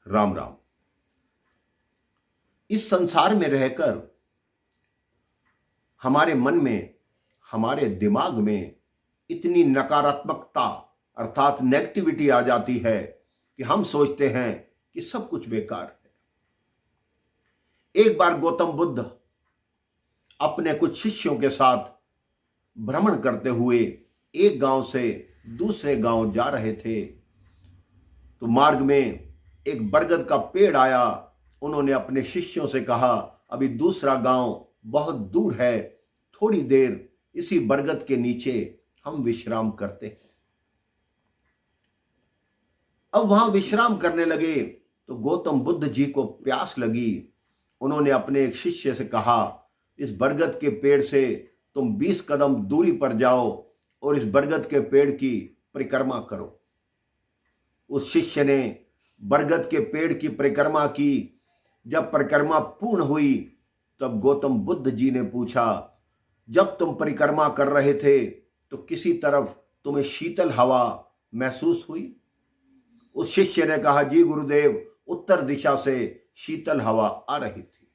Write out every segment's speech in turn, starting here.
राम राम। इस संसार में रहकर हमारे मन में, हमारे दिमाग में इतनी नकारात्मकता अर्थात नेगेटिविटी आ जाती है कि हम सोचते हैं कि सब कुछ बेकार है। एक बार गौतम बुद्ध अपने कुछ शिष्यों के साथ भ्रमण करते हुए एक गांव से दूसरे गांव जा रहे थे, तो मार्ग में एक बरगद का पेड़ आया। उन्होंने अपने शिष्यों से कहा, अभी दूसरा गांव बहुत दूर है, थोड़ी देर इसी बरगद के नीचे हम विश्राम करते हैं। अब वहां विश्राम करने लगे तो गौतम बुद्ध जी को प्यास लगी। उन्होंने अपने एक शिष्य से कहा, इस बरगद के पेड़ से तुम 20 कदम दूरी पर जाओ और इस बरगद के पेड़ की परिक्रमा करो। उस शिष्य ने बरगद के पेड़ की परिक्रमा की। जब परिक्रमा पूर्ण हुई तब गौतम बुद्ध जी ने पूछा, जब तुम परिक्रमा कर रहे थे तो किसी तरफ तुम्हें शीतल हवा महसूस हुई? उस शिष्य ने कहा, जी गुरुदेव, उत्तर दिशा से शीतल हवा आ रही थी।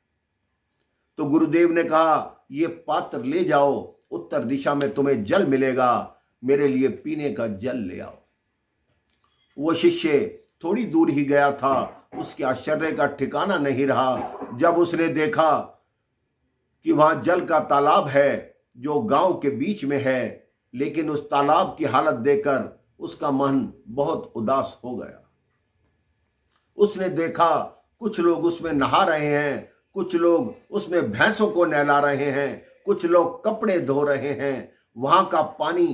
तो गुरुदेव ने कहा, ये पात्र ले जाओ, उत्तर दिशा में तुम्हें जल मिलेगा, मेरे लिए पीने का जल ले आओ। वो शिष्य थोड़ी दूर ही गया था, उसके आश्चर्य का ठिकाना नहीं रहा जब उसने देखा कि वहां जल का तालाब है जो गांव के बीच में है। लेकिन उस तालाब की हालत देखकर उसका मन बहुत उदास हो गया। उसने देखा कुछ लोग उसमें नहा रहे हैं, कुछ लोग उसमें भैंसों को नहला रहे हैं, कुछ लोग कपड़े धो रहे हैं। वहां का पानी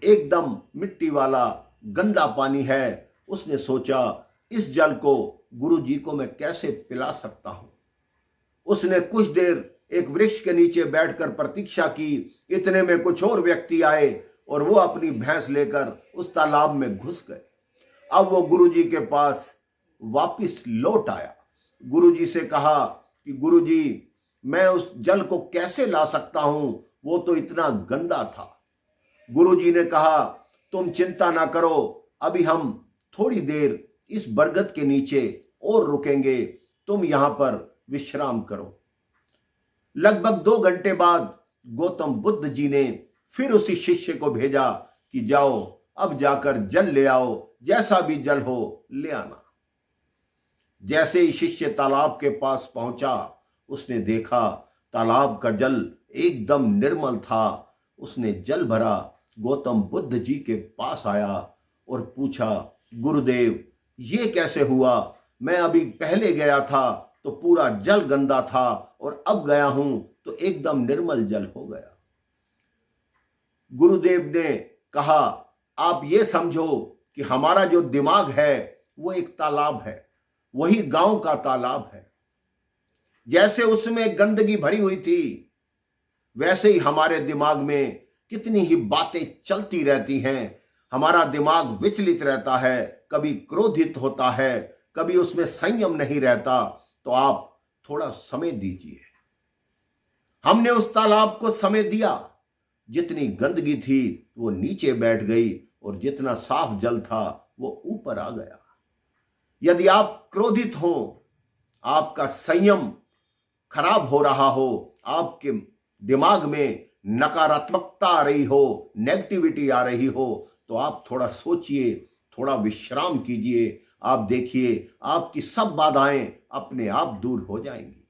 एकदम मिट्टी वाला गंदा पानी है। उसने सोचा, इस जल को गुरु जी को मैं कैसे पिला सकता हूं। उसने कुछ देर एक वृक्ष के नीचे बैठकर प्रतीक्षा की। इतने में कुछ और व्यक्ति आए और वो अपनी भैंस लेकर उस तालाब में घुस गए। अब वो गुरु जी के पास वापिस लौट आया। गुरु जी से कहा कि गुरु जी, मैं उस जल को कैसे ला सकता हूं, वो तो इतना गंदा था। गुरु जी ने कहा, तुम चिंता ना करो, अभी हम थोड़ी देर इस बरगद के नीचे और रुकेंगे, तुम यहां पर विश्राम करो। लगभग 2 घंटे बाद गौतम बुद्ध जी ने फिर उसी शिष्य को भेजा कि जाओ, अब जाकर जल ले आओ, जैसा भी जल हो ले आना। जैसे ही शिष्य तालाब के पास पहुंचा, उसने देखा तालाब का जल एकदम निर्मल था। उसने जल भरा, गौतम बुद्ध जी के पास आया और पूछा, गुरुदेव, ये कैसे हुआ? मैं अभी पहले गया था तो पूरा जल गंदा था और अब गया हूं तो एकदम निर्मल जल हो गया। गुरुदेव ने कहा, आप ये समझो कि हमारा जो दिमाग है वो एक तालाब है, वही गांव का तालाब है। जैसे उसमें गंदगी भरी हुई थी, वैसे ही हमारे दिमाग में कितनी ही बातें चलती रहती हैं। हमारा दिमाग विचलित रहता है, कभी क्रोधित होता है, कभी उसमें संयम नहीं रहता। तो आप थोड़ा समय दीजिए। हमने उस तालाब को समय दिया। जितनी गंदगी थी वो नीचे बैठ गई और जितना साफ जल था वो ऊपर आ गया। यदि आप क्रोधित हो, आपका संयम खराब हो रहा हो, आपके दिमाग में नकारात्मकता आ रही हो, नेगेटिविटी आ रही हो, तो आप थोड़ा सोचिए, थोड़ा विश्राम कीजिए। आप देखिए, आपकी सब बाधाएं अपने आप दूर हो जाएंगी।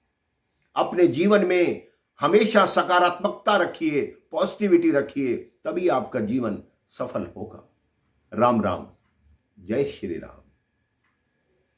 अपने जीवन में हमेशा सकारात्मकता रखिए, पॉजिटिविटी रखिए, तभी आपका जीवन सफल होगा। राम राम, जय श्री राम।